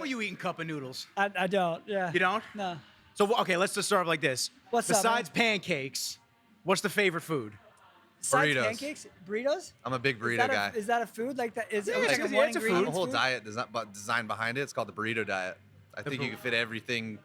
were you eating cup of noodles? I don't. Yeah. You don't? No. So, okay, let's just start off like this. What's up, Besides man? pancakes, what's the favorite food? Besides Burritos. pancakes, burritos. I'm a big Is burrito that guy. is that a food like that? Is it Yeah, like it's a a one food. The ingredient whole food? diet designed behind it. It's called the burrito diet. I think you can fit everything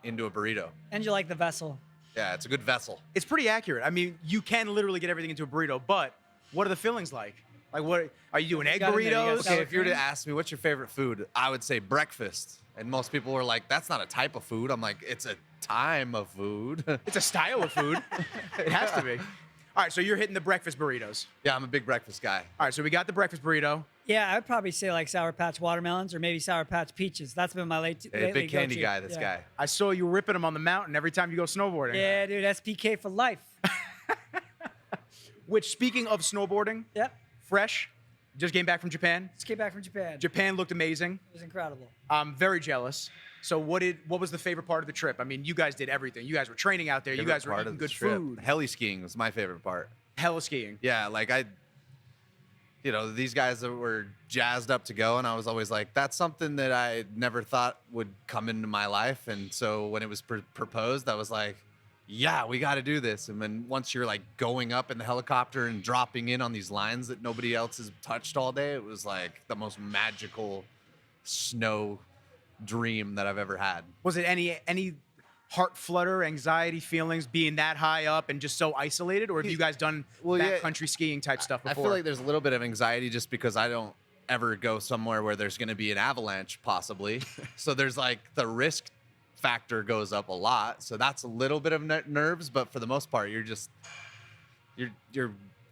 into a burrito. And you like the vessel. Yeah, it's a good vessel. It's pretty accurate. I mean, you can literally get everything into a burrito, but what are the fillings like? Like, what are you doing? Egg got in there, you got burritos? sour Okay, if you were to cream? ask me what's your favorite food, I would say breakfast. And most people were like, that's not a type of food. I'm like, it's a time of food. It's a style of food. It has to be. All right, so you're hitting the breakfast burritos. Yeah, I'm a big breakfast guy. All right, so we got the breakfast burrito. Yeah, I'd probably say like Sour Patch watermelons or maybe Sour Patch peaches. That's been my Hey, lately big candy go-to. guy, this guy. I saw you ripping them on the mountain every time you go snowboarding. Yeah, dude, SPK for life. Which, speaking of snowboarding, Yep. fresh, just came back from Japan. Just came back from Japan. Japan looked amazing. It was incredible. I'm very jealous. So what was the favorite part of the trip? I mean, you guys did everything. You guys were training out there. You Favorite guys were part eating of the good trip. food. Heli skiing was my favorite part. Hella skiing. Yeah, like these guys that were jazzed up to go, and I was always like, that's something that I never thought would come into my life. And so when it was proposed, I was like, yeah, we got to do this. And then once you're like going up in the helicopter and dropping in on these lines that nobody else has touched all day, it was like the most magical snow dream that I've ever had. Was it any heart flutter, anxiety feelings being that high up and just so isolated? Or have you guys done backcountry skiing type stuff before? I feel like there's a little bit of anxiety just because I don't ever go somewhere where there's going to be an avalanche possibly. So there's like the risk factor goes up a lot. So that's a little bit of nerves, but for the most part, you're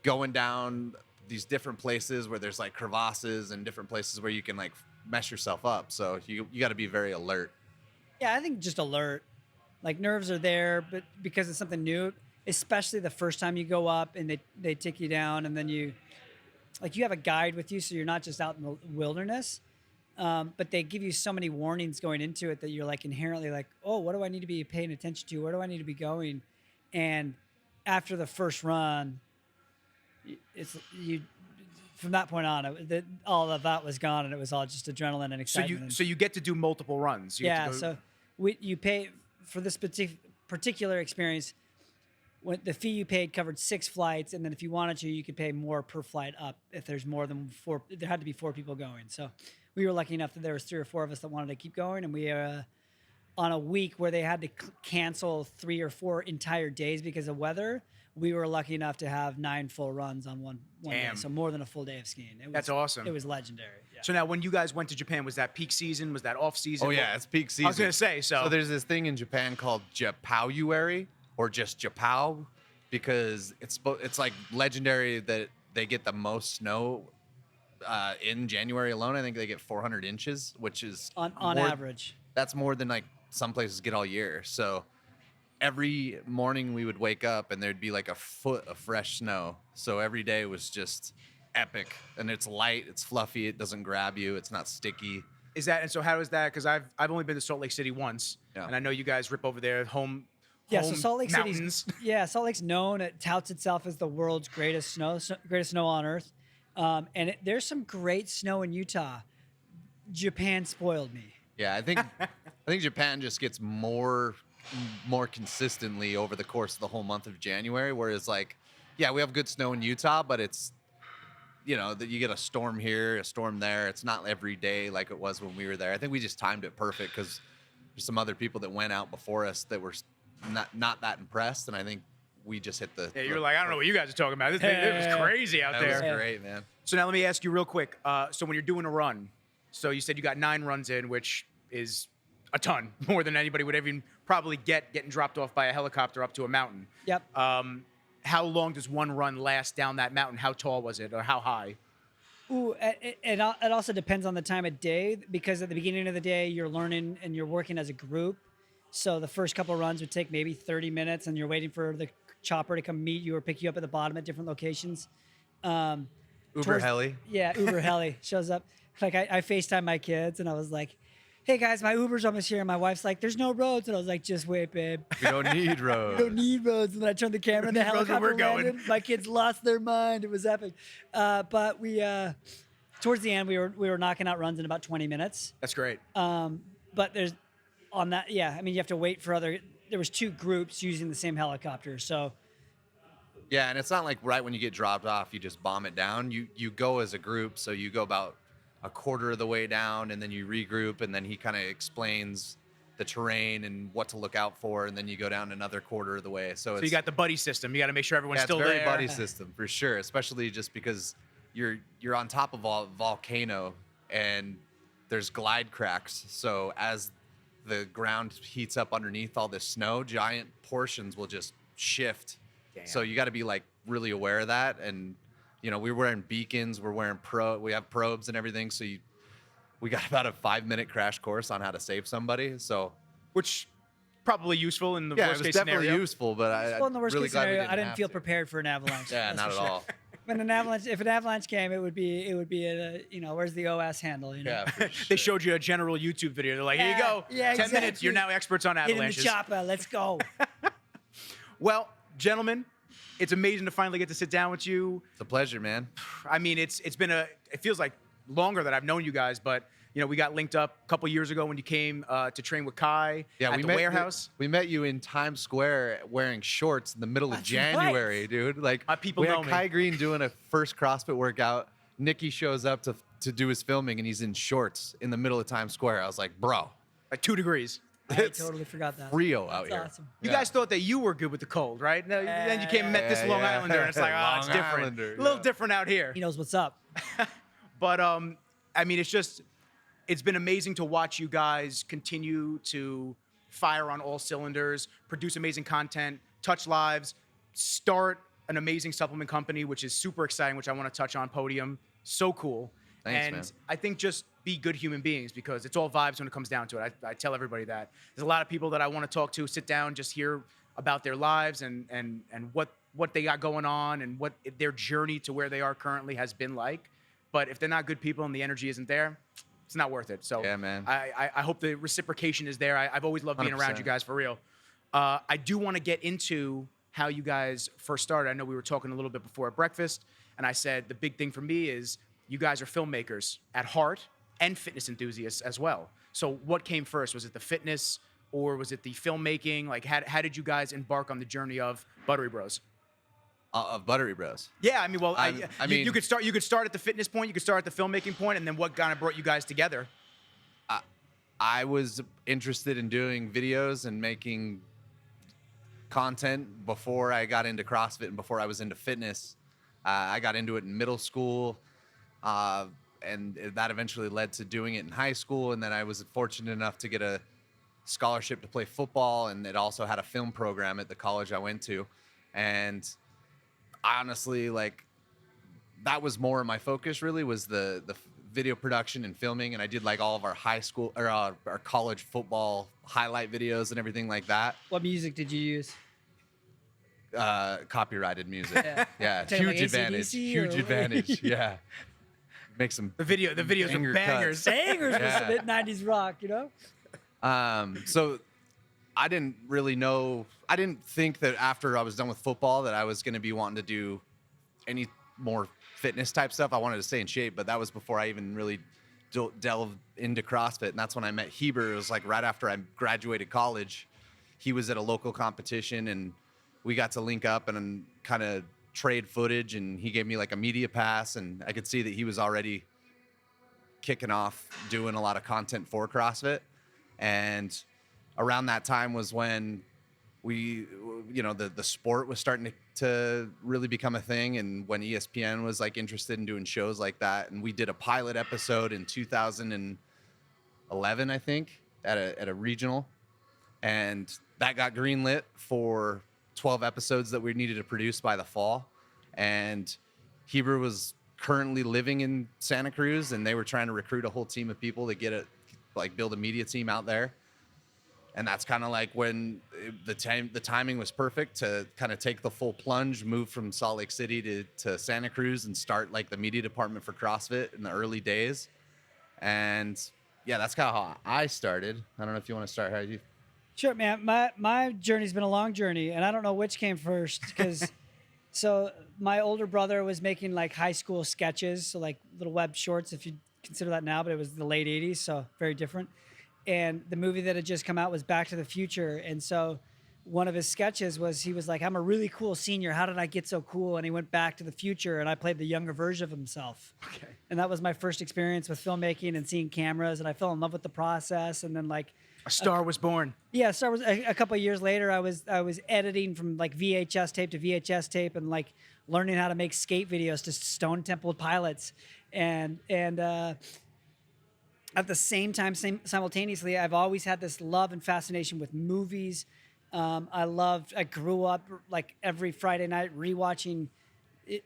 going down these different places where there's like crevasses and different places where you can like mess yourself up. So you got to be very alert. Yeah, I think just alert. Like nerves are there, but because it's something new, especially the first time you go up and they take you down, and then you have a guide with you, so you're not just out in the wilderness. But they give you so many warnings going into it that you're like inherently like, oh, what do I need to be paying attention to? Where do I need to be going? And after the first run, from that point on, all of that was gone, and it was all just adrenaline and excitement. So you get to do multiple runs. You get to go- So you pay for this particular experience. When the fee you paid covered 6 flights, and then if you wanted to, you could pay more per flight up if there's more than 4. There had to be 4 people going. So we were lucky enough that there was 3 or 4 of us that wanted to keep going, and we on a week where they had to cancel 3 or 4 entire days because of weather. We were lucky enough to have 9 full runs on one day, Damn. so more than a full day of skiing. That's awesome. It was legendary. Yeah. So now, when you guys went to Japan, was that peak season? Was that off season? Oh yeah, it's peak season. I was gonna say so. So there's this thing in Japan called Japauary or just Japao, because it's like legendary that they get the most snow in January alone. I think they get 400 inches, which is on more- average. That's more than like some places get all year. So every morning we would wake up and there'd be like a foot of fresh snow. So every day was just epic, and it's light, it's fluffy, it doesn't grab you, it's not sticky. Is that, and so how is that? Because I've only been to Salt Lake City once, Yeah. and I know you guys rip over there home. Yeah, so Salt Lake mountains. City's Salt Lake's known. It touts itself as the world's greatest snow on earth, and there's some great snow in Utah. Japan spoiled me. Yeah, I think Japan just gets more consistently over the course of the whole month of January. Whereas like, yeah, we have good snow in Utah, but it's, that you get a storm here, a storm there. It's not every day like it was when we were there. I think we just timed it perfect because there's some other people that went out before us that were not that impressed, and I think we just hit the. Yeah, you're like, I don't know what you guys are talking about. It was crazy out That there. was great, man. So now let me ask you real quick. So when you're doing a run, so you said you got 9 runs in, which is a ton, more than anybody would even probably getting dropped off by a helicopter up to a mountain. Yep. How long does one run last down that mountain? How tall was it, or how high? Ooh, it also depends on the time of day, because at the beginning of the day you're learning and you're working as a group. So the first couple of runs would take maybe 30 minutes, and you're waiting for the chopper to come meet you or pick you up at the bottom at different locations. Uber heli. Yeah, Uber heli shows up. Like I FaceTime my kids, and I was like, hey guys, my Uber's almost here. And my wife's like, there's no roads. And I was like, just wait, babe. We don't need roads. We don't need roads. And then I turned the camera, and the Roads where helicopter we're going. landed. My kids lost their mind. It was epic. But we towards the end, we were knocking out runs in about 20 minutes. That's great. But there's on that, yeah. I mean, you have to wait for other. There was 2 groups using the same helicopter, so Yeah, and it's not like right when you get dropped off, you just bomb it down. You go as a group, so you go about a quarter of the way down, and then you regroup, and then he kind of explains the terrain and what to look out for, and then you go down another quarter of the way. So you got the buddy system. You got to make sure everyone's yeah, still it's very there. buddy system for sure, especially just because you're on top of a volcano and there's glide cracks. So as the ground heats up underneath all this snow, giant portions will just shift. Damn. So you got to be like really aware of that. And you know, we're wearing beacons, we have probes and everything. So we got about a 5-minute crash course on how to save somebody. So Which probably useful in the yeah, it worst was case definitely scenario. useful, but well, in the worst really case glad we scenario, I didn't have feel to. prepared for an avalanche. Yeah, that's not for at sure. all. When an avalanche, if an avalanche came, it would be a, you know, where's the OS handle? You know, Yeah, for They sure. showed you a general YouTube video. They're like, here you go. Yeah, 10 minutes. exactly. You're now experts on get in the avalanches. chopper. Let's go. Well, gentlemen, it's amazing to finally get to sit down with you. It's a pleasure, man. I mean, it feels like longer that I've known you guys, but you know, we got linked up a couple years ago when you came to train with Kai Yeah, at we the met, warehouse. We met you in Times Square wearing shorts in the middle of That's January, right. dude. Like My people we know had me. Kai Green doing a first CrossFit workout. Nikki shows up to do his filming, and he's in shorts in the middle of Times Square. I was like, bro, Like 2 degrees. I It's totally forgot that. Rio out That's here. awesome. You Yeah. guys thought that you were good with the cold, right? No, then you came and met this Long yeah. Islander, and it's like, oh, it's Long different. Islander, A little yeah. different out here. He knows what's up. But I mean, it's been amazing to watch you guys continue to fire on all cylinders, produce amazing content, touch lives, start an amazing supplement company, which is super exciting, which I want to touch on. Podium, so cool. Thanks, and man. I think just be good human beings, because it's all vibes when it comes down to it. I tell everybody that. There's a lot of people that I want to talk to, sit down, just hear about their lives and what they got going on and what their journey to where they are currently has been like. But if they're not good people and the energy isn't there, it's not worth it. So Yeah, man. I hope the reciprocation is there. I've always loved being around 100%. you guys, for real. I do want to get into how you guys first started. I know we were talking a little bit before at breakfast, and I said the big thing for me is you guys are filmmakers at heart and fitness enthusiasts as well. So what came first? Was it the fitness or was it the filmmaking? Like, how did you guys embark on the journey of Buttery Bros? Of Buttery Bros. Yeah, I mean, well, I you mean- could start at the fitness point, you could start at the filmmaking point, and then what kind of brought you guys together? I was interested in doing videos and making content before I got into CrossFit and before I was into fitness. I got into it in middle school, and that eventually led to doing it in high school. And then I was fortunate enough to get a scholarship to play football, and it also had a film program at the college I went to. And honestly, like, that was more of my focus, really, was the video production and filming. And I did like all of our high school or our college football highlight videos and everything like that. What music did you use? Copyrighted music. Yeah, Talking like huge advantage. AC/DC Huge or- advantage. Yeah. Make some The videos Banger were bangers. Bangers was Yeah. a bit 90s rock, you know? So I didn't really know. I didn't think that after I was done with football that I was going to be wanting to do any more fitness type stuff. I wanted to stay in shape, but that was before I even really delved into CrossFit. And that's when I met Heber. It was like right after I graduated college. He was at a local competition, and we got to link up and kind of trade footage. And he gave me like a media pass, and I could see that he was already kicking off doing a lot of content for CrossFit. And around that time was when we, you know, the sport was starting to really become a thing, and when ESPN was like interested in doing shows like that. And we did a pilot episode in 2011, I think, at a regional, and that got greenlit for 12 episodes that we needed to produce by the fall. And Heber was currently living in Santa Cruz, and they were trying to recruit a whole team of people to build a media team out there. And that's kind of like when the timing was perfect to kind of take the full plunge, move from Salt Lake City to Santa Cruz and start like the media department for CrossFit in the early days. And yeah, that's kind of how I started. I don't know if you want to start how you. Sure, man. My journey's been a long journey, and I don't know which came first because So my older brother was making like high school sketches, so like little web shorts, if you consider that now, but it was the late '80s, so very different. And the movie that had just come out was Back to the Future, and so one of his sketches was he was like, "I'm a really cool senior. How did I get so cool?" And he went back to the future, and I played the younger version of himself. Okay. And that was my first experience with filmmaking and seeing cameras, and I fell in love with the process. And then like A star was born. yeah, Star Wars. A couple of years later, I was editing from like VHS tape to VHS tape, and like learning how to make skate videos to Stone Temple Pilots, and at the same time, simultaneously, I've always had this love and fascination with movies. I grew up like every Friday night rewatching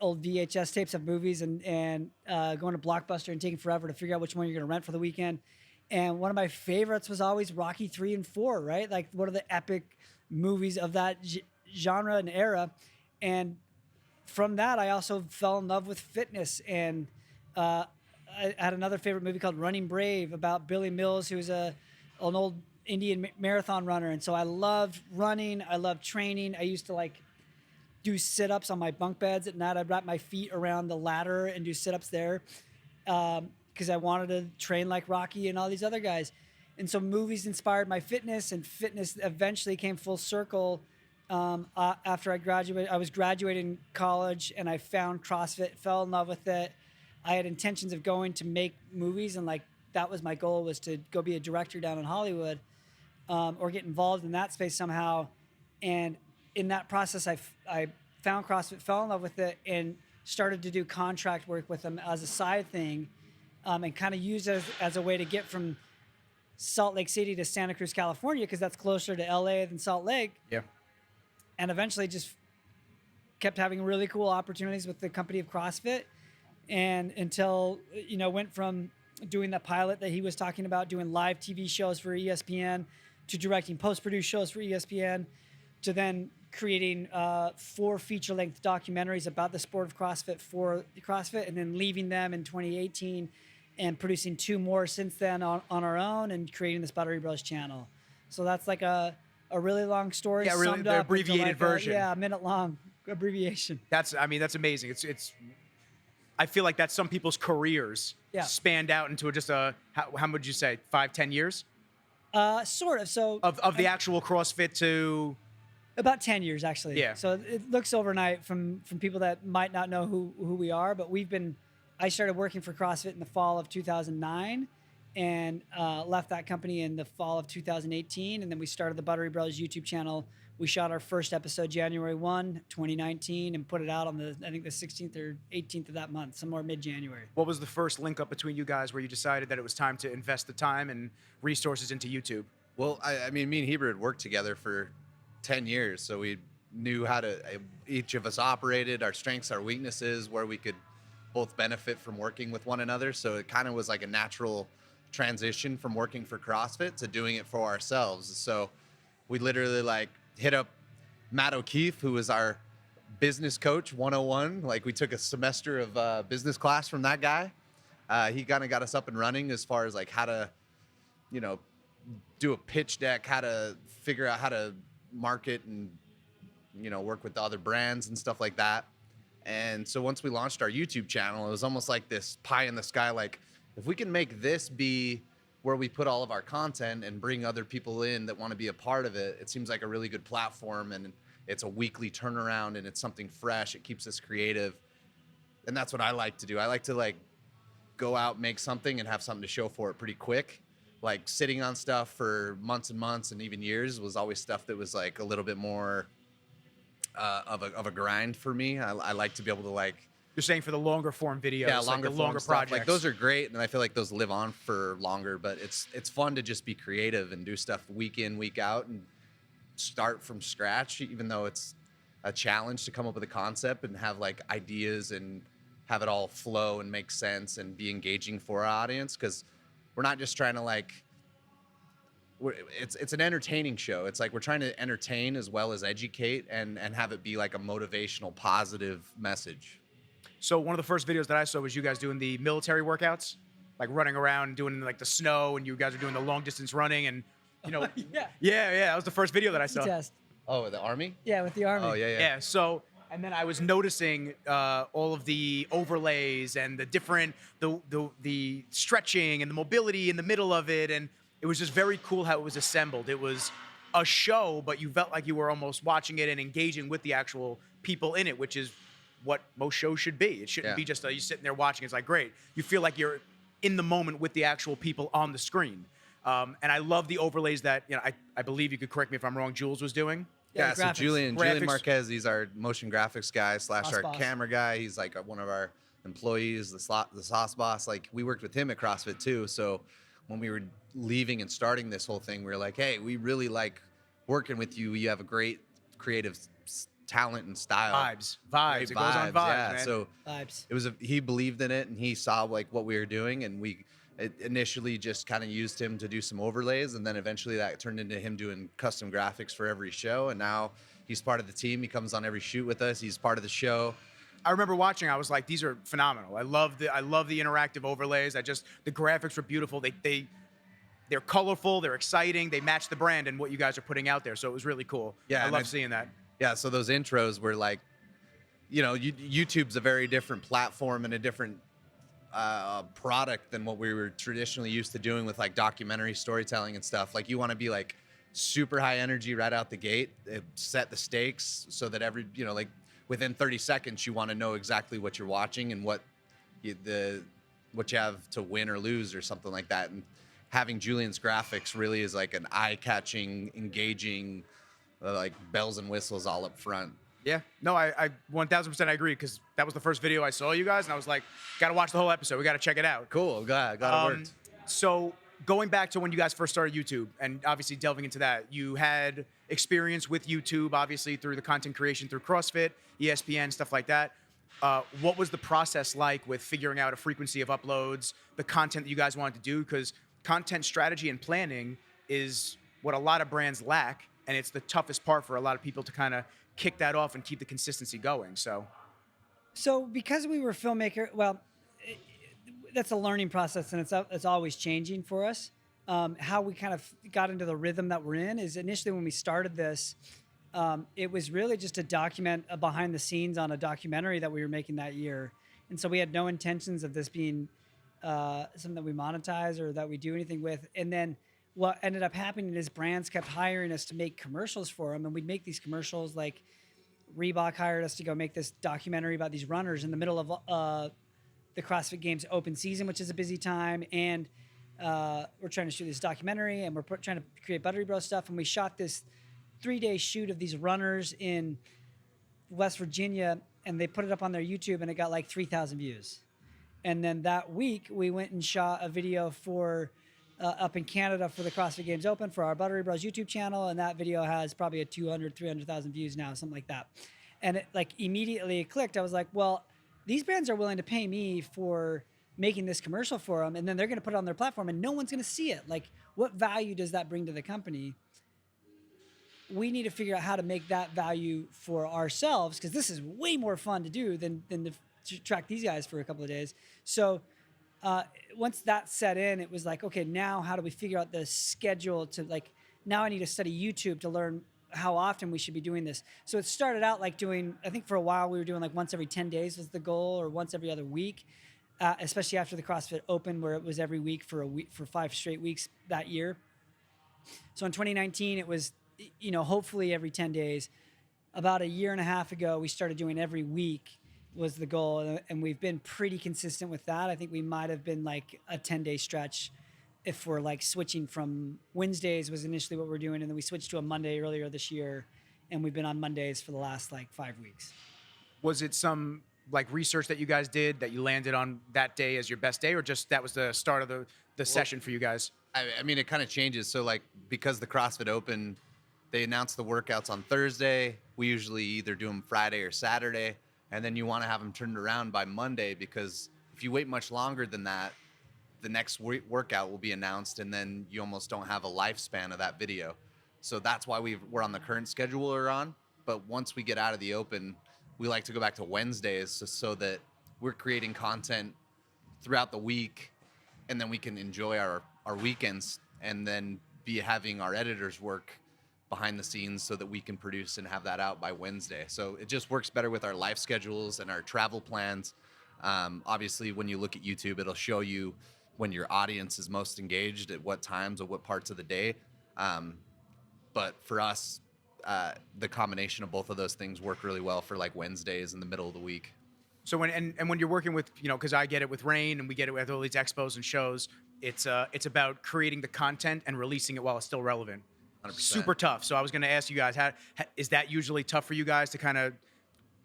old VHS tapes of movies and going to Blockbuster and taking forever to figure out which one you're going to rent for the weekend. And one of my favorites was always Rocky 3 and 4, right? Like one of the epic movies of that genre and era. And from that, I also fell in love with fitness. And I had another favorite movie called Running Brave about Billy Mills, who was an old Indian marathon runner. And so I loved running. I loved training. I used to like do sit-ups on my bunk beds at night. I'd wrap my feet around the ladder and do sit-ups there. Because I wanted to train like Rocky and all these other guys. And so movies inspired my fitness, and fitness eventually came full circle after I graduated. I was graduating college, and I found CrossFit, fell in love with it. I had intentions of going to make movies, and like that was my goal, was to go be a director down in Hollywood, or get involved in that space somehow. And in that process, I found CrossFit, fell in love with it, and started to do contract work with them as a side thing. And kind of use it as a way to get from Salt Lake City to Santa Cruz, California, because that's closer to LA than Salt Lake. Yeah. And eventually just kept having really cool opportunities with the company of CrossFit. And until, went from doing that pilot that he was talking about, doing live TV shows for ESPN, to directing post-produced shows for ESPN, to then creating 4 feature-length documentaries about the sport of CrossFit for CrossFit, and then leaving them in 2018 and producing 2 more since then on our own, and creating this Buttery Bros channel. So that's like a really long story. Yeah, really, summed the up into abbreviated like version. a minute-long abbreviation. That's amazing. It's I feel like that's some people's careers spanned out into just how would you say, 5-10 years? Sort of. So Of the actual CrossFit to about 10 years, actually. Yeah. So it looks overnight from people that might not know who we are, but I started working for CrossFit in the fall of 2009, and left that company in the fall of 2018. And then we started the Buttery Bros YouTube channel. We shot our first episode January 1, 2019, and put it out on I think the 16th or 18th of that month, somewhere mid-January. What was the first link up between you guys where you decided that it was time to invest the time and resources into YouTube? Well, I mean, me and Heber had worked together for 10 years, so we knew how to, each of us operated, our strengths, our weaknesses, where we could both benefit from working with one another. So it kind of was like a natural transition from working for CrossFit to doing it for ourselves. So we literally like hit up Matt O'Keefe, who was our business coach 101. Like we took a semester of business class from that guy. He kind of got us up and running as far as like how to, do a pitch deck, how to figure out how to market and, work with the other brands and stuff like that. And so once we launched our YouTube channel, it was almost like this pie in the sky. Like if we can make this be where we put all of our content and bring other people in that want to be a part of it, it seems like a really good platform, and it's a weekly turnaround, and it's something fresh. It keeps us creative. And that's what I like to do. I like to like go out, make something, and have something to show for it pretty quick. Like sitting on stuff for months and months and even years was always stuff that was like a little bit more of a grind for me. I like to be able to like, You're saying for the longer form videos, yeah, like the form longer stuff. projects. Like those are great, and I feel like those live on for longer. But it's fun to just be creative and do stuff week in, week out, and start from scratch. Even though it's a challenge to come up with a concept and have like ideas and have it all flow and make sense and be engaging for our audience, because we're not just trying to like. It's an entertaining show. It's like we're trying to entertain as well as educate and have it be like a motivational, positive message. So one of the first videos that I saw was you guys doing the military workouts, like running around doing like the snow, and you guys are doing the long distance running, and Yeah. yeah, that was the first video that I saw. Test. Oh, the Army? Yeah, with the Army. Oh, yeah. Yeah, so And then I was noticing all of the overlays and the different the stretching and the mobility in the middle of it, and it was just very cool how it was assembled. It was a show, but you felt like you were almost watching it and engaging with the actual people in it, which is what most shows should be. It shouldn't Yeah. be just you sitting there watching. It's like great. You feel like you're in the moment with the actual people on the screen. And I love the overlays that I believe you could correct me if I'm wrong. Jules was doing. Yeah, Yeah, the so graphics. Julian Graphics. Marquez, he's our motion graphics guy / Sauce our boss. camera guy. He's like one of our employees, the sauce boss. Like we worked with him at CrossFit too. So when we were leaving and starting this whole thing, we were like, hey, we really like working with you. You have a great creative talent and style. Vibes. Great It goes on vibes, yeah. man. So Vibes. it was he believed in it and he saw like what we were doing, and we initially just kind of used him to do some overlays, and then eventually that turned into him doing custom graphics for every show, and now he's part of the team. He comes on every shoot with us. He's part of the show. I remember watching. I was like, these are phenomenal. I love the interactive overlays. The graphics were beautiful. They're colorful. They're exciting. They match the brand and what you guys are putting out there. So it was really cool. Yeah, I and love seeing that. Yeah, so those intros were like, YouTube's a very different platform and a different product than what we were traditionally used to doing with like documentary storytelling and stuff. Like you want to be like super high energy right out the gate, set the stakes so that like within 30 seconds you want to know exactly what you're watching and what you have to win or lose or something like that. And having Julian's graphics really is like an eye-catching, engaging, like bells and whistles all up front. Yeah. No, I 1000% I agree, because that was the first video I saw you guys, and I was like, got to watch the whole episode. We got to check it out. Cool, glad it worked. So going back to when you guys first started YouTube, and obviously delving into that, you had experience with YouTube, obviously through the content creation through CrossFit, ESPN, stuff like that. What was the process like with figuring out a frequency of uploads, the content that you guys wanted to do? Because content strategy and planning is what a lot of brands lack, and it's the toughest part for a lot of people to kind of kick that off and keep the consistency going. So because we were filmmaker, well, that's a learning process, and it's always changing for us. How we kind of got into the rhythm that we're in is initially when we started this, it was really just to document a behind the scenes on a documentary that we were making that year. And so we had no intentions of this being something that we monetize or that we do anything with. And then what ended up happening is brands kept hiring us to make commercials for them. And we'd make these commercials, like Reebok hired us to go make this documentary about these runners in the middle of the CrossFit Games open season, which is a busy time. And we're trying to shoot this documentary, and we're trying to create Buttery Bros stuff. And we shot this 3-day shoot of these runners in West Virginia, and they put it up on their YouTube, and it got like 3,000 views. And then that week we went and shot a video for up in Canada for the CrossFit Games Open for our Buttery Bros YouTube channel. And that video has probably a 300,000 views now, something like that. And it like immediately clicked. I was like, well, these brands are willing to pay me for making this commercial for them, and then they're going to put it on their platform and no one's going to see it. Like, what value does that bring to the company? We need to figure out how to make that value for ourselves, because this is way more fun to do than to track these guys for a couple of days. So once that set in, it was like, okay, now how do we figure out the schedule to, like, now I need to study YouTube to learn how often we should be doing this. So it started out like doing, I think for a while we were doing like once every 10 days was the goal, or once every other week, especially after the CrossFit Open, where it was every week for 5 straight weeks that year. So in 2019, it was, hopefully every 10 days. About a year and a half ago, we started doing every week was the goal. And we've been pretty consistent with that. I think we might have been like a 10-day stretch if we're like switching from Wednesdays was initially what we're doing. And then we switched to a Monday earlier this year. And we've been on Mondays for the last like 5 weeks. Was it some like research that you guys did that you landed on that day as your best day, or just that was the start of the session for you guys? I mean, it kind of changes. So like, because the CrossFit Open, they announce the workouts on Thursday. We usually either do them Friday or Saturday. And then you want to have them turned around by Monday, because if you wait much longer than that, the next workout will be announced, and then you almost don't have a lifespan of that video. So that's why we're on the current schedule we're on. But once we get out of the Open, we like to go back to Wednesdays so that we're creating content throughout the week, and then we can enjoy our weekends, and then be having our editors work behind the scenes so that we can produce and have that out by Wednesday. So it just works better with our life schedules and our travel plans. Obviously, when you look at YouTube, it'll show you when your audience is most engaged at what times or what parts of the day. But for us, the combination of both of those things work really well for like Wednesdays in the middle of the week. So when you're working with, because I get it with Rain and we get it with all these expos and shows, it's about creating the content and releasing it while it's still relevant. 100%. Super tough. So I was going to ask you guys, is that usually tough for you guys to kind of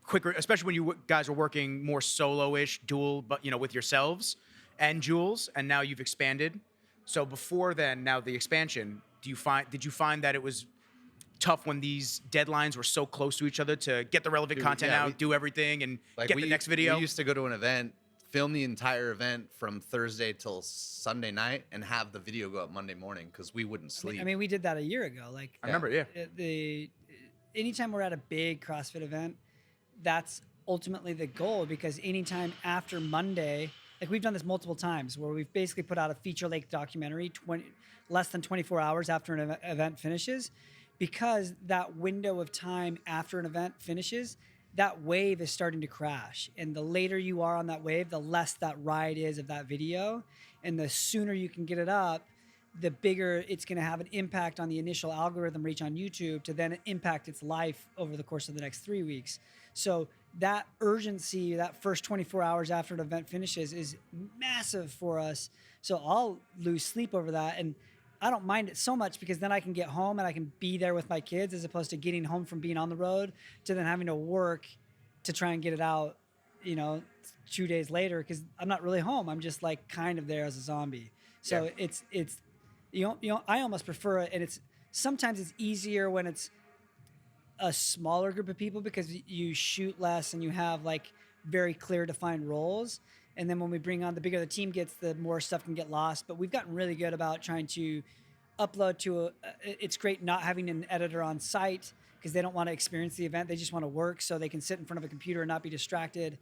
quicker, especially when you guys are working more solo-ish, dual, but with yourselves and Jules, and now you've expanded. So before then, now the expansion, did you find that it was tough when these deadlines were so close to each other to get the relevant content out, do everything, and get the next video? We used to go to an event, film the entire event from Thursday till Sunday night, and have the video go up Monday morning because we wouldn't sleep. I mean, we did that a year ago. Like, I remember, yeah. Anytime we're at a big CrossFit event, that's ultimately the goal, because anytime after Monday, like we've done this multiple times where we've basically put out a feature-length documentary less than 24 hours after an event finishes. Because that window of time after an event finishes, that wave is starting to crash. And the later you are on that wave, the less that ride is of that video. And the sooner you can get it up, the bigger it's going to have an impact on the initial algorithm reach on YouTube to then impact its life over the course of the next 3 weeks. So that urgency, that first 24 hours after an event finishes, is massive for us. So I'll lose sleep over that. And I don't mind it so much because then I can get home and I can be there with my kids, as opposed to getting home from being on the road to then having to work to try and get it out, 2 days later, because I'm not really home. I'm just like kind of there as a zombie. So yeah. I almost prefer it. And sometimes it's easier when it's a smaller group of people because you shoot less and you have like very clear defined roles. And then when we bring on, the bigger the team gets, the more stuff can get lost. But we've gotten really good about trying to upload to it's great not having an editor on site because they don't want to experience the event. They just want to work so they can sit in front of a computer and not be distracted.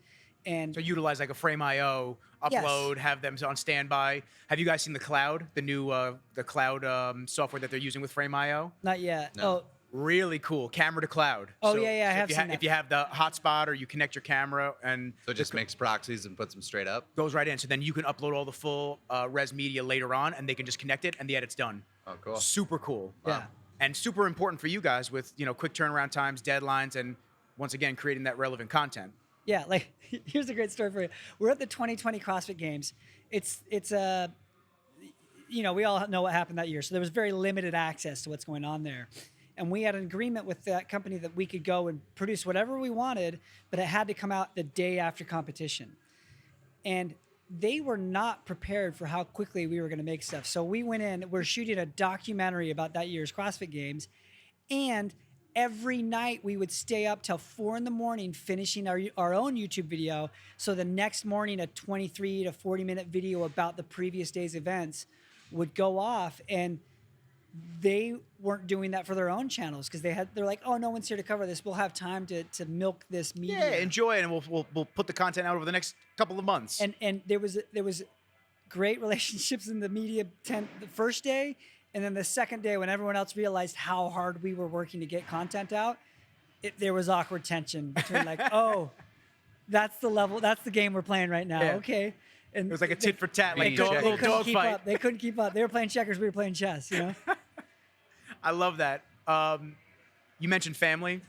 And so utilize like a Frame.io, upload, Yes. have them on standby. Have you guys seen the cloud, the new the cloud software that they're using with Frame.io? Not yet. No. Oh, Really cool, camera to cloud. Oh, So- yeah, I so have seen that. If you have the hotspot or you connect your camera and So it just makes proxies and puts them straight up. goes right in. So then you can upload all the full res media later on, and they can just connect it, and the edit's done. Oh, cool. Super cool. yeah. And super important for you guys with quick turnaround times, deadlines, and once again creating that relevant content. Yeah, like here's a great story for you. We're at the 2020 CrossFit Games. It's we all know what happened that year, so there was very limited access to what's going on there. And we had an agreement with that company that we could go and produce whatever we wanted, but it had to come out the day after competition. And they were not prepared for how quickly we were going to make stuff. So we went in, we're shooting a documentary about that year's CrossFit Games, and every night we would stay up till 4 a.m. finishing our own YouTube video. So the next morning, a 23 to 40 minute video about the previous day's events would go off, and they weren't doing that for their own channels because they're like, oh, no one's here to cover this. We'll have time to milk this media. Yeah, enjoy it, and we'll put the content out over the next couple of months. And there was great relationships in the media the first day. And then the second day, when everyone else realized how hard we were working to get content out, there was awkward tension between like, oh, that's the level, that's the game we're playing right now. Yeah. Okay. And It was like a tit for tat, like They little couldn't dog keep fight. up. They couldn't keep up. They were playing checkers. We were playing chess, I love that. You mentioned family.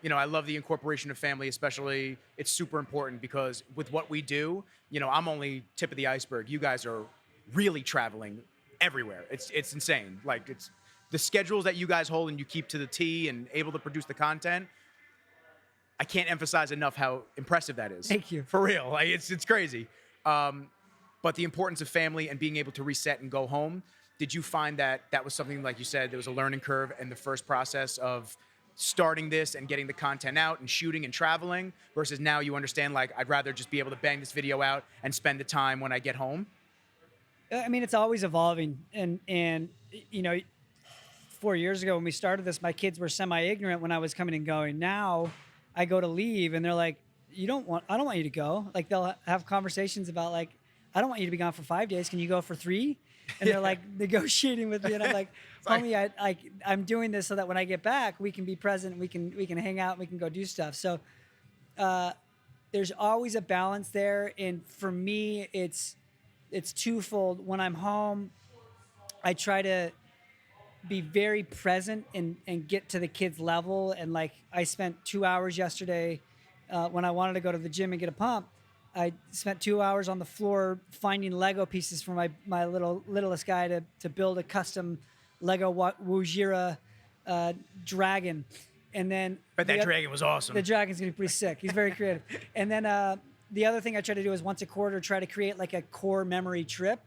I love the incorporation of family, especially. It's super important because with what we do, I'm only tip of the iceberg. You guys are really traveling everywhere. It's insane. Like it's the schedules that you guys hold and you keep to the T and able to produce the content. I can't emphasize enough how impressive that is. Thank you. For real. Like it's crazy. But the importance of family and being able to reset and go home. Did you find that was something, like you said, there was a learning curve in the first process of starting this and getting the content out and shooting and traveling versus now you understand, like, I'd rather just be able to bang this video out and spend the time when I get home? I mean, it's always evolving. And 4 years ago when we started this, my kids were semi-ignorant when I was coming and going. Now I go to leave and they're like, I don't want you to go. Like they'll have conversations about like, I don't want you to be gone for 5 days. Can you go for 3? and they're like negotiating with me, and I'm like, homie, I'm doing this so that when I get back, we can be present, we can hang out, we can go do stuff. So there's always a balance there, and for me, it's twofold. When I'm home, I try to be very present and get to the kids' level. And like I spent 2 hours yesterday when I wanted to go to the gym and get a pump. I spent 2 hours on the floor finding Lego pieces for my littlest guy to build a custom Lego Wujira dragon. And then But that dragon was awesome. the dragon's gonna be pretty sick. He's very creative. And then the other thing I try to do is once a quarter try to create like a core memory trip,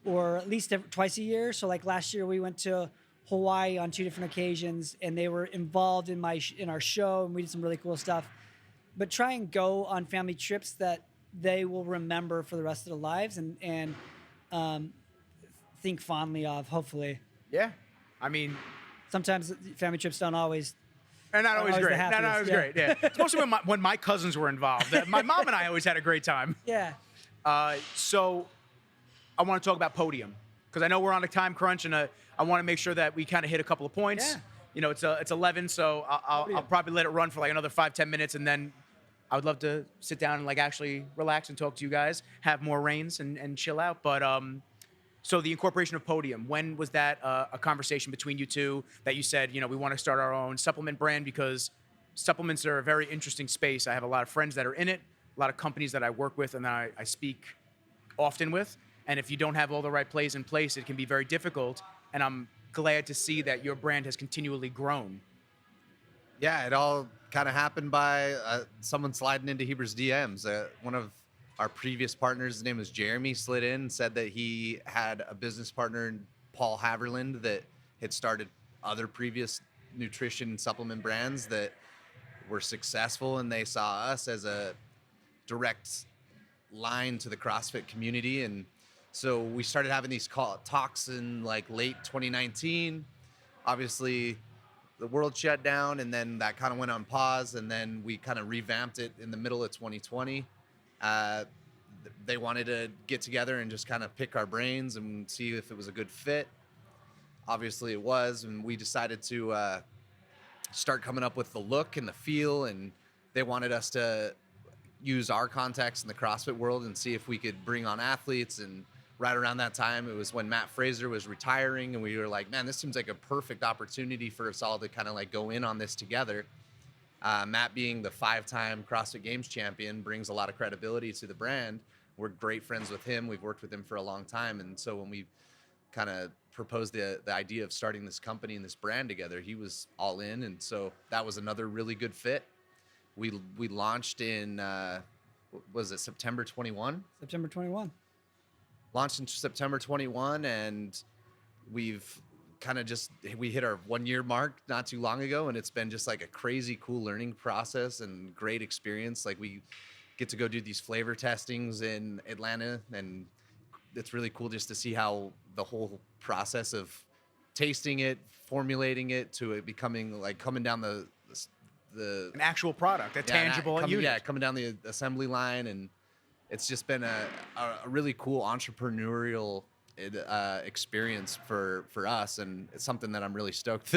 or at least twice a year. So like last year we went to Hawaii on 2 different occasions, and they were involved in our show, and we did some really cool stuff. But try and go on family trips that they will remember for the rest of their lives, and think fondly of. Hopefully, Yeah. I mean, sometimes family trips don't always. and not always always the great. Not happiest, always yeah. great. Yeah. Especially when my cousins were involved. My mom and I always had a great time. Yeah. So I want to talk about Podium, because I know we're on a time crunch, and I want to make sure that we kind of hit a couple of points. Yeah. You know, it's 11, so I'll probably let it run for like another 5-10 minutes, and then I would love to sit down and like actually relax and talk to you guys, have more reins and chill out. But so the incorporation of Podium, when was that a conversation between you two that you said, you know, we want to start our own supplement brand? Because supplements are a very interesting space. I have a lot of friends that are in it, a lot of companies that I work with and that I speak often with. And if you don't have all the right plays in place, it can be very difficult. And I'm glad to see that your brand has continually grown. Yeah, it all kind of happened by someone sliding into Heber's DMs. One of our previous partners, his name was Jeremy, slid in and said that he had a business partner, Paul Haverland, that had started other previous nutrition and supplement brands that were successful, and they saw us as a direct line to the CrossFit community. And so we started having these talks in like late 2019. Obviously, the world shut down, and then that kind of went on pause, and then we kind of revamped it in the middle of 2020. They wanted to get together and just kind of pick our brains and see if it was a good fit. Obviously it was, and we decided to start coming up with the look and the feel, and they wanted us to use our contacts in the CrossFit world and see if we could bring on athletes. And right around that time, it was when Matt Fraser was retiring, and we were like, man, this seems like a perfect opportunity for us all to kind of like go in on this together. Matt, being the 5-time CrossFit Games champion, brings a lot of credibility to the brand. We're great friends with him. We've worked with him for a long time. And so when we kind of proposed the idea of starting this company and this brand together, he was all in. And so that was another really good fit. We launched in, was it September 21? September 21. Launched in September 21, and we've kind of we hit our 1-year mark not too long ago, and it's been just like a crazy cool learning process and great experience. Like, we get to go do these flavor testings in Atlanta, and it's really cool just to see how the whole process of tasting it, formulating it, to it becoming like coming down the An actual product, a tangible unit. Yeah, coming down the assembly line. And it's just been a really cool entrepreneurial experience for us, and it's something that I'm really stoked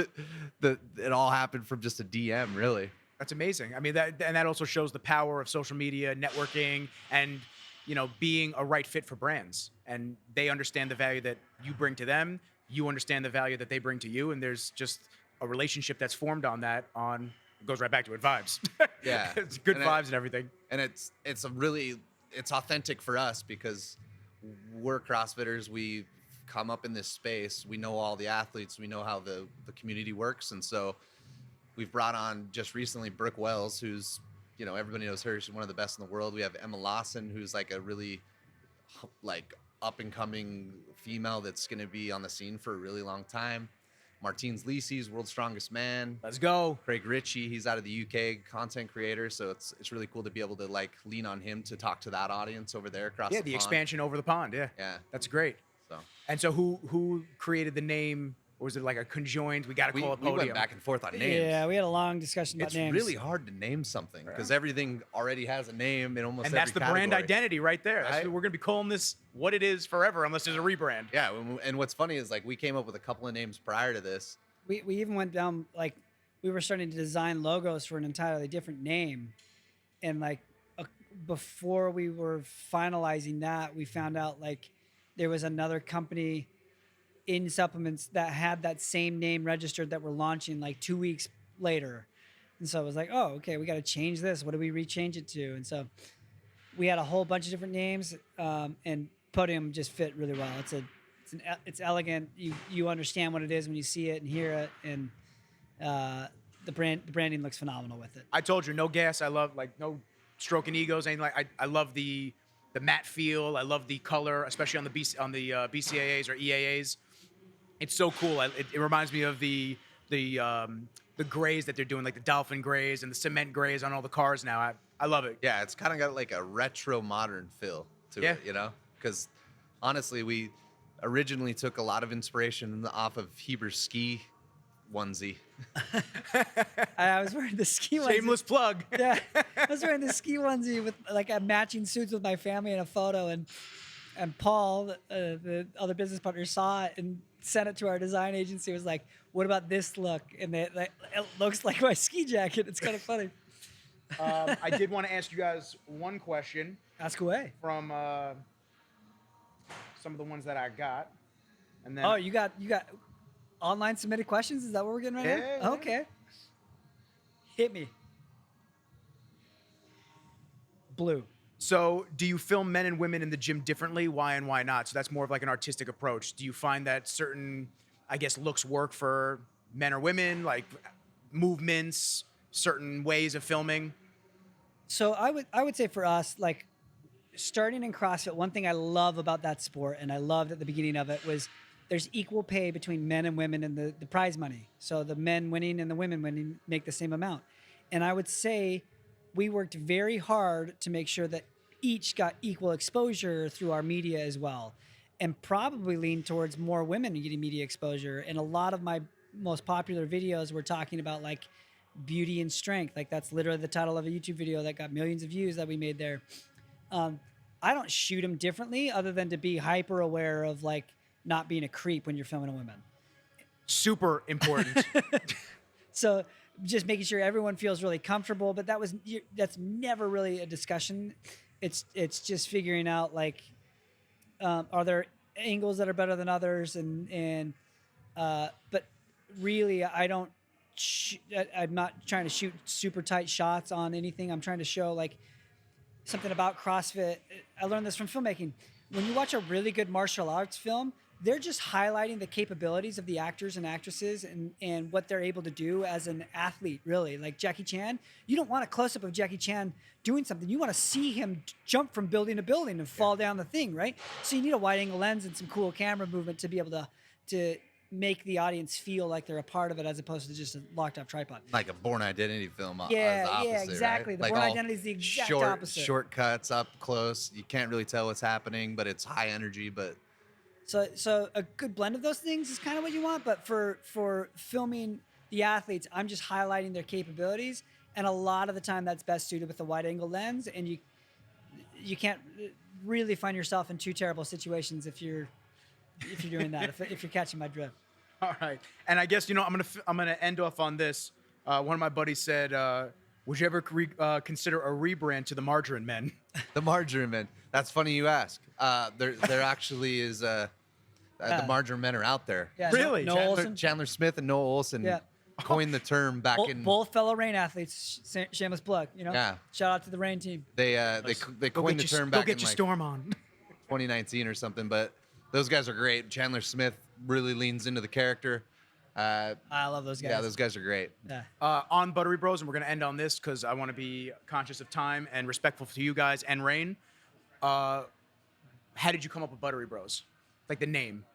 that it all happened from just a DM, really. That's amazing. I mean, that also shows the power of social media, networking, and, you know, being a right fit for brands. And they understand the value that you bring to them. You understand the value that they bring to you, and there's just a relationship that's formed on that. It goes right back to it, vibes. Yeah, it's good vibes and everything. And it's authentic for us because we're CrossFitters. We come up in this space. We know all the athletes. We know how the community works. And so we've brought on just recently Brooke Wells, who's, you know, everybody knows her. She's one of the best in the world. We have Emma Lawson, who's like a really like up and coming female that's going to be on the scene for a really long time. Martins Lisi's World's Strongest Man. Let's go. Craig Ritchie, he's out of the UK, content creator. So it's really cool to be able to like lean on him to talk to that audience over there across the pond. Expansion over the pond. Yeah. Yeah. That's great. So. And so who created the name or was it like a conjoined? We got to We, call it we Podium. went back and forth on names. Yeah, we had a long discussion about It's names. really hard to name something because everything already has a name in almost and every that's the brand category. identity right there. That's Right? we're gonna be calling this what it is forever, unless there's a rebrand. Yeah, and what's funny is like we came up with a couple of names prior to this. We even went down, like, we were starting to design logos for an entirely different name, and like before we were finalizing that, we found out like there was another company in supplements that had that same name registered that were launching like 2 weeks later. And so it was like, oh, okay, we got to change this. What do we rechange it to? And so we had a whole bunch of different names, and Podium just fit really well. It's elegant. You understand what it is when you see it and hear it, and the branding looks phenomenal with it. I told you, no gas. I love like no stroking egos. Anything like I love the matte feel. I love the color, especially on the BCAAs or EAAs. It's so cool. It reminds me of the grays that they're doing, like the dolphin grays and the cement grays on all the cars now. I love it. Yeah, it's kind of got like a retro modern feel to it, you know? Because honestly, we originally took a lot of inspiration off of Heber's ski onesie. I was wearing the ski onesie. Shameless plug. Yeah, I was wearing the ski onesie with like a matching suits with my family in a photo, and Paul, the other business partner, saw it and sent it to our design agency. Was like, "What about this look?" And it looks like my ski jacket. It's kind of funny. I did want to ask you guys one question. Ask away. From some of the ones that I got, and then Oh, you got online submitted questions? Is that what we're getting right Yeah. now? Okay. Hit me. Blue. So, do you film men and women in the gym differently? Why and why not? So that's more of like an artistic approach. Do you find that certain, I guess, looks work for men or women, like movements, certain ways of filming? So I would say for us, like starting in CrossFit, one thing I love about that sport, and I loved at the beginning of it, was there's equal pay between men and women in the prize money. So the men winning and the women winning make the same amount. And I would say we worked very hard to make sure that each got equal exposure through our media as well, and probably lean towards more women getting media exposure. And a lot of my most popular videos were talking about like beauty and strength. Like that's literally the title of a YouTube video that got millions of views that we made there. I don't shoot them differently other than to be hyper aware of like not being a creep when you're filming a woman. Super important. So just making sure everyone feels really comfortable, but that's never really a discussion. It's just figuring out like, are there angles that are better than others? But really I'm not trying to shoot super tight shots on anything. I'm trying to show like something about CrossFit. I learned this from filmmaking. When you watch a really good martial arts film, they're just highlighting the capabilities of the actors and actresses and what they're able to do as an athlete, really. Like Jackie Chan, you don't want a close-up of Jackie Chan doing something. You want to see him jump from building to building and fall down the thing, right? So you need a wide-angle lens and some cool camera movement to be able to make the audience feel like they're a part of it as opposed to just a locked-up tripod. Like a Born Identity film. Yeah, the opposite, yeah, exactly. Right? The Like Born all Identity is the exact short, opposite. Shortcuts up close. You can't really tell what's happening, but it's high energy. But So a good blend of those things is kind of what you want. But for filming the athletes, I'm just highlighting their capabilities, and a lot of the time that's best suited with a wide-angle lens, and you can't really find yourself in too terrible situations if you're doing that. if you're catching my drift. All right, and I guess I'm gonna end off on this. One of my buddies said, "Would you ever consider a rebrand to the Margarine Men?" the Margarine Men. That's funny you ask. There actually is the Margarine Men are out there. Yeah, Really? Noah Olson? Chandler Smith and Noah Olson Yeah. coined the term back in. Both fellow Rain athletes, shameless plug. Yeah. Shout out to the Rain team. They coined the term back Go in get your like storm on. 2019 or something. But those guys are great. Chandler Smith really leans into the character. I love those guys. Yeah, those guys are great. Yeah. On Buttery Bros, and we're going to end on this because I want to be conscious of time and respectful to you guys and Rain. How did you come up with Buttery Bros? Like the name.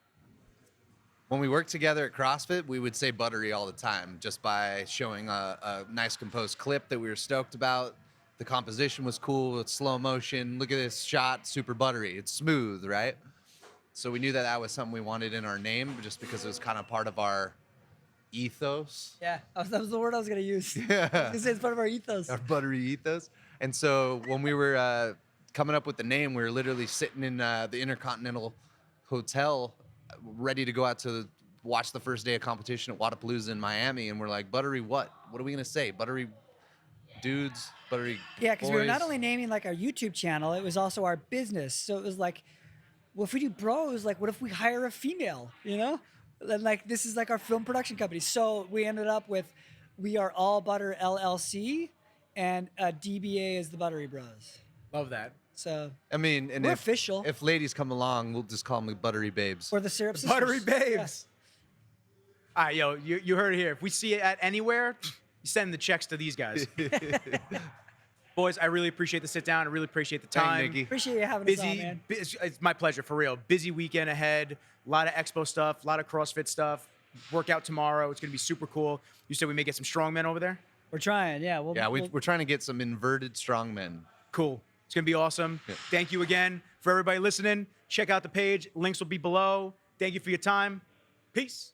When we worked together at CrossFit, we would say Buttery all the time just by showing a nice composed clip that we were stoked about. The composition was cool. It's slow motion. Look at this shot, super buttery. It's smooth, right? So we knew that that was something we wanted in our name, just because it was kind of part of our ethos. Yeah, that was the word I was gonna use. I was Yeah. gonna say it's part of our ethos. Our buttery ethos. And so when we were coming up with the name, we were literally sitting in the Intercontinental Hotel, ready to go out to watch the first day of competition at Wadapalooza in Miami, and we're like, buttery what? What are we gonna say? Buttery dudes, buttery Yeah, because we were not boys? only naming like our YouTube channel, it was also our business. So it was like, well, if we do bros, like, what if we hire a female? You know, and like this is like our film production company. So we ended up with, we are all Butter LLC, and DBA is the Buttery Bros. Love that. So I mean, and we're if, official. if ladies come along, we'll just call them the buttery babes. Or the syrup sisters. Buttery Yeah. babes. All right, yo, you heard it here. If we see it at anywhere, you send the checks to these guys. Boys, I really appreciate the sit down. I really appreciate the Thank time. Nikki. Appreciate you having us on, Busy, man. it's my pleasure, for real. Busy weekend ahead. A lot of expo stuff, a lot of CrossFit stuff. Workout tomorrow. It's going to be super cool. You said we may get some strongmen over there? We're trying, yeah. Yeah, we're trying to get some inverted strongmen. Cool. It's going to be awesome. Yeah. Thank you again. For everybody listening, check out the page. Links will be below. Thank you for your time. Peace.